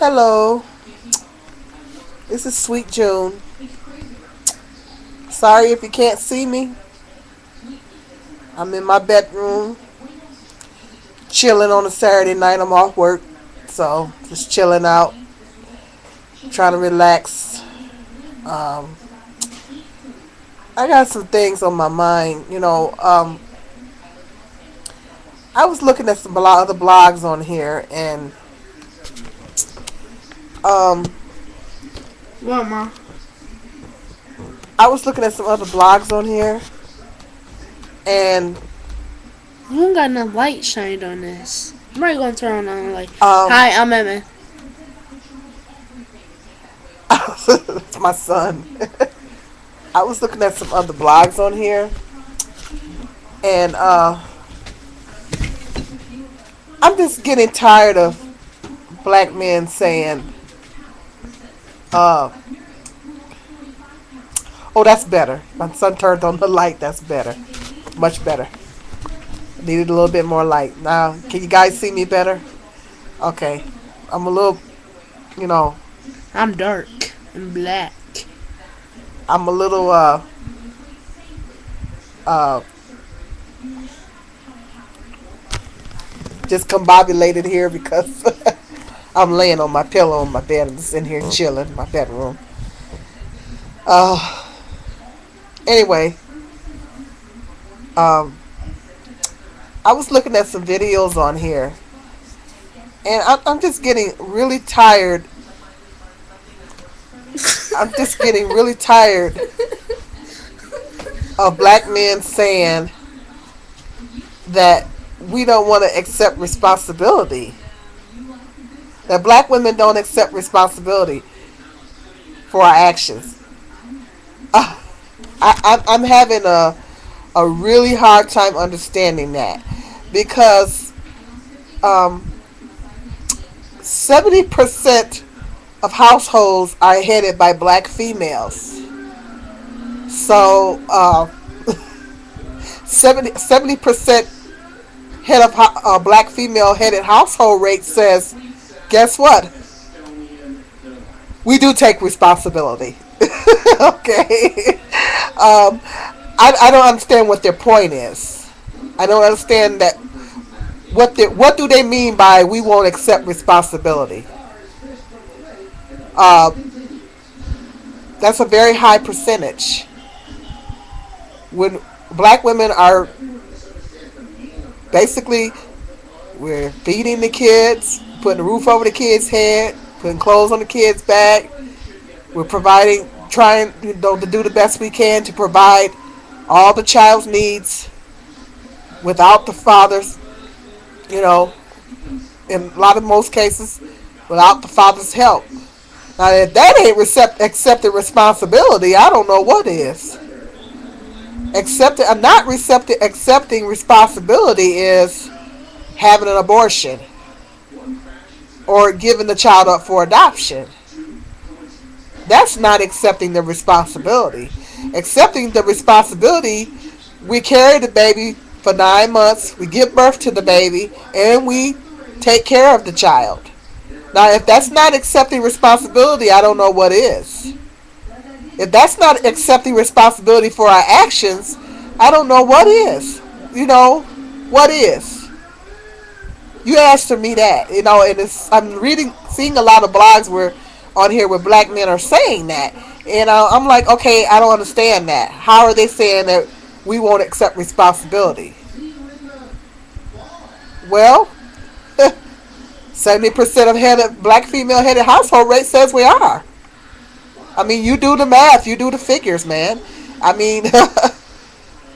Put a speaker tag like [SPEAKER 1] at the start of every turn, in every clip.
[SPEAKER 1] Hello, this is Sweet June. Sorry if you can't see me. I'm in my bedroom, chilling on a Saturday night. I'm off work, so just chilling out, trying to relax. Um, I got some things on my mind. I was looking at some other blogs on here, and um,
[SPEAKER 2] What, ma?
[SPEAKER 1] I was looking at some other blogs on here, and
[SPEAKER 2] You don't got enough light shined on this. I'm already gonna turn on like,
[SPEAKER 1] um,
[SPEAKER 2] hi, I'm Emma.
[SPEAKER 1] it's my son. I was looking at some other blogs on here, and I'm just getting tired of black men saying, uh, "Oh, that's better." My son turned on the light. That's better, much better. Needed a little bit more light. Now, can you guys see me better? Okay, I'm a little, you know,
[SPEAKER 2] I'm dark and black.
[SPEAKER 1] I'm a little, uh, just combobulated here because I'm laying on my pillow on my bed. I'm just in here chilling in my bedroom. Uh, anyway, um, I was looking at some videos on here, and I'm just getting really tired. I'm just getting really tired of black men saying that we don't want to accept responsibility. That black women don't accept responsibility for our actions. Uh, I'm having a really hard time understanding that because 70% of households are headed by black females. So 70% head of black female headed household rate says, guess what? We do take responsibility. Okay. I don't understand what their point is. I don't understand that what do they mean by we won't accept responsibility? Uh, that's a very high percentage. When black women are basically we're feeding the kids, putting a roof over the kids' head, putting clothes on the kids' back. We're providing, trying to do the best we can to provide all the child's needs without the father's, you know, in a lot of most cases, without the father's help. Now, if that ain't accepted responsibility, I don't know what is. Not accepting responsibility is having an abortion or giving the child up for adoption. That's not accepting the responsibility. Accepting the responsibility, we carry the baby for 9 months, we give birth to the baby, and we take care of the child. Now, if that's not accepting responsibility, I don't know what is. If that's not accepting responsibility for our actions, I don't know what is. What is? You answer me that. And I'm seeing a lot of blogs on here where black men are saying that. And I'm like, okay, I don't understand that. How are they saying that we won't accept responsibility? Well, 70% of black female headed household rate says we are. I mean, you do the math, you do the figures, man. I mean,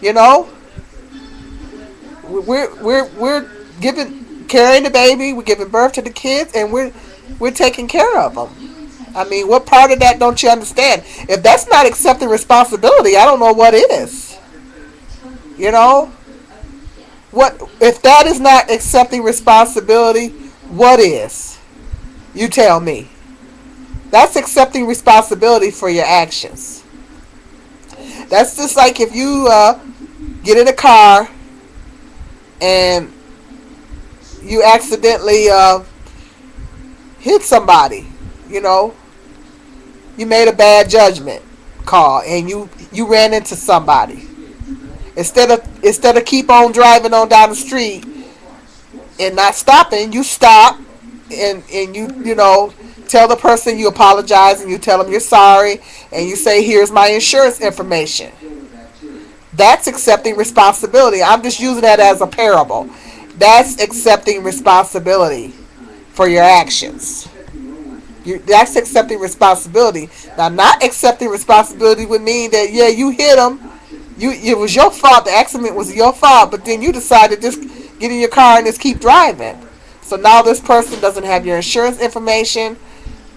[SPEAKER 1] you know, we're carrying the baby, we're giving birth to the kids, and we're taking care of them. I mean, what part of that don't you understand? If that's not accepting responsibility, I don't know what is. You know, what if that is not accepting responsibility? What is? You tell me. That's accepting responsibility for your actions. That's just like if you get in a car and you accidentally hit somebody. You know, you made a bad judgment call and you ran into somebody. Instead of keep on driving on down the street and not stopping, you stop and you tell the person you apologize and you tell them you're sorry and you say here's my insurance information. That's accepting responsibility. I'm just using that as a parable. That's accepting responsibility for your actions. That's accepting responsibility. Now, not accepting responsibility would mean that yeah, you hit them. It was your fault. The accident was your fault, but then you decided to just get in your car and just keep driving. So now this person doesn't have your insurance information.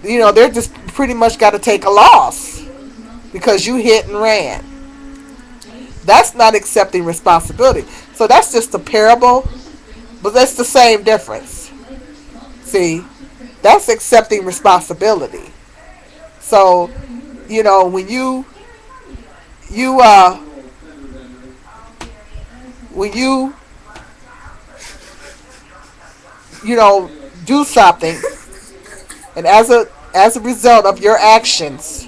[SPEAKER 1] They're just pretty much got to take a loss because you hit and ran. That's not accepting responsibility. So that's just a parable, but that's the same difference. See, that's accepting responsibility. So, when you when you do something, and as a result of your actions,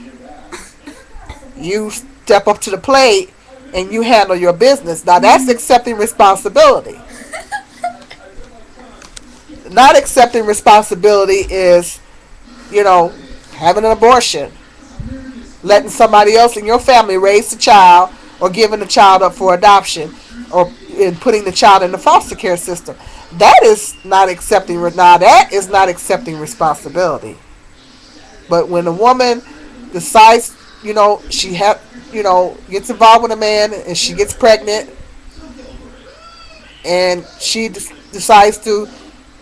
[SPEAKER 1] you step up to the plate and you handle your business. Now that's accepting responsibility. Not accepting responsibility is, having an abortion, letting somebody else in your family raise the child, or giving the child up for adoption, or putting the child in the foster care system. That is not accepting. Now that is not accepting responsibility. But when a woman decides, gets involved with a man and she gets pregnant, and she decides to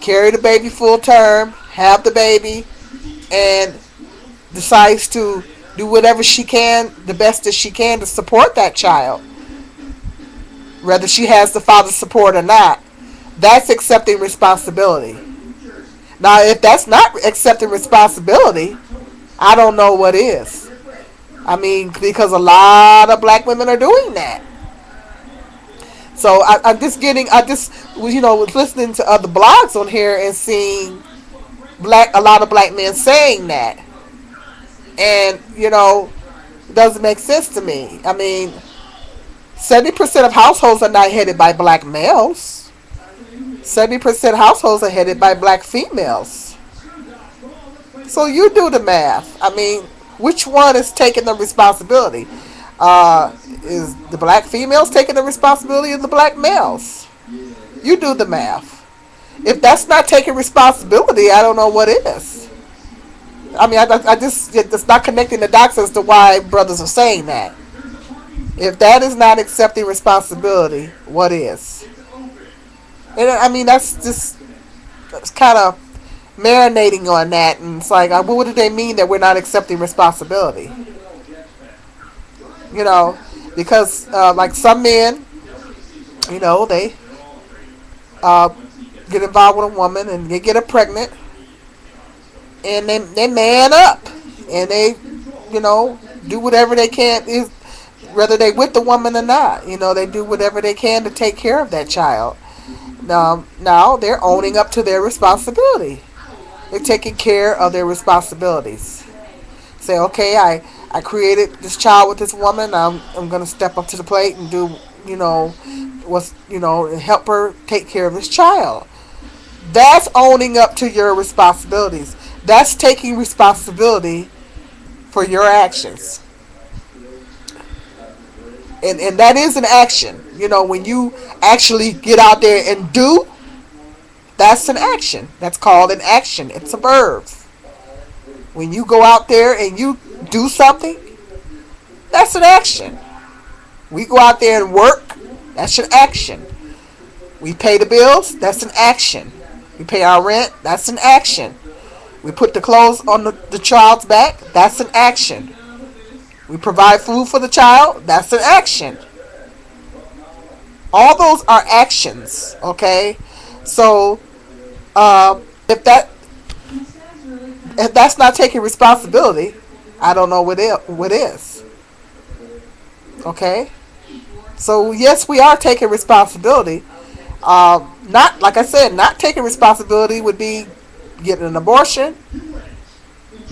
[SPEAKER 1] carry the baby full term, have the baby, and decides to do whatever she can, the best that she can to support that child, whether she has the father's support or not. That's accepting responsibility. Now, if that's not accepting responsibility, I don't know what is. I mean, because a lot of black women are doing that. So I just was listening to other blogs on here and seeing a lot of black men saying that, and it doesn't make sense to me. I mean, 70% of households are not headed by black males. 70% of households are headed by black females. So you do the math. I mean, which one is taking the responsibility? Is the black females taking the responsibility of the black males? You do the math. If that's not taking responsibility, I don't know what is. I mean, I just it's not connecting the dots as to why brothers are saying that. If that is not accepting responsibility, what is? And I mean, that's kind of marinating on that, and it's like, what do they mean that we're not accepting responsibility? Because like some men, they get involved with a woman and they get her pregnant, and they man up and they do whatever they can, whether they with the woman or not. They do whatever they can to take care of that child. Now they're owning up to their responsibility. They're taking care of their responsibilities. Say, okay, I created this child with this woman. I'm going to step up to the plate and do, and help her take care of this child. That's owning up to your responsibilities. That's taking responsibility for your actions. And that is an action. When you actually get out there and do, that's an action. That's called an action. It's a verb. When you go out there and you do something, that's an action. We go out there and work, that's an action. We pay the bills, that's an action. We pay our rent, that's an action. We put the clothes on the child's back, that's an action. We provide food for the child, that's an action. All those are actions, okay? So, if that's not taking responsibility, I don't know what is. Okay? So, yes, we are taking responsibility. Not, like I said, not taking responsibility would be getting an abortion,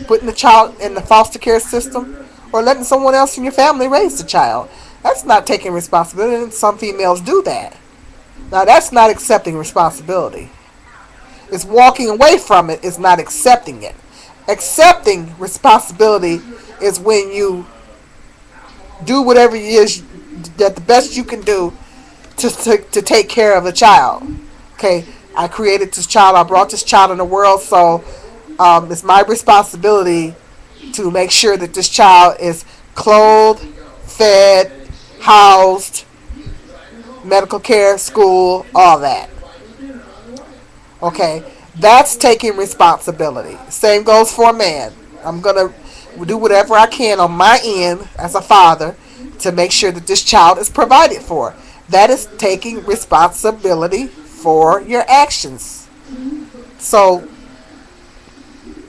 [SPEAKER 1] putting the child in the foster care system, or letting someone else in your family raise the child. That's not taking responsibility, and some females do that. Now, that's not accepting responsibility. It's walking away from it, it's not accepting it. Accepting responsibility is when you do whatever it is that the best you can do to take care of the child. Okay, I created this child, I brought this child in the world, so it's my responsibility to make sure that this child is clothed, fed, housed, medical care, school, all that. Okay, that's taking responsibility. Same goes for a man. I'm going to do whatever I can on my end as a father to make sure that this child is provided for. That is taking responsibility for your actions. So,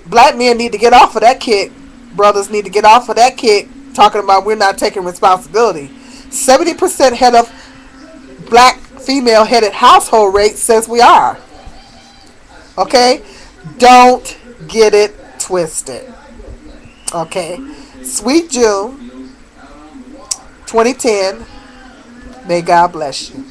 [SPEAKER 1] black men need to get off of that kick. Brothers need to get off of that kick talking about we're not taking responsibility. 70% head of black female headed household rate says we are. Okay? Don't get it twisted. Okay? Sweet June 2010. May God bless you.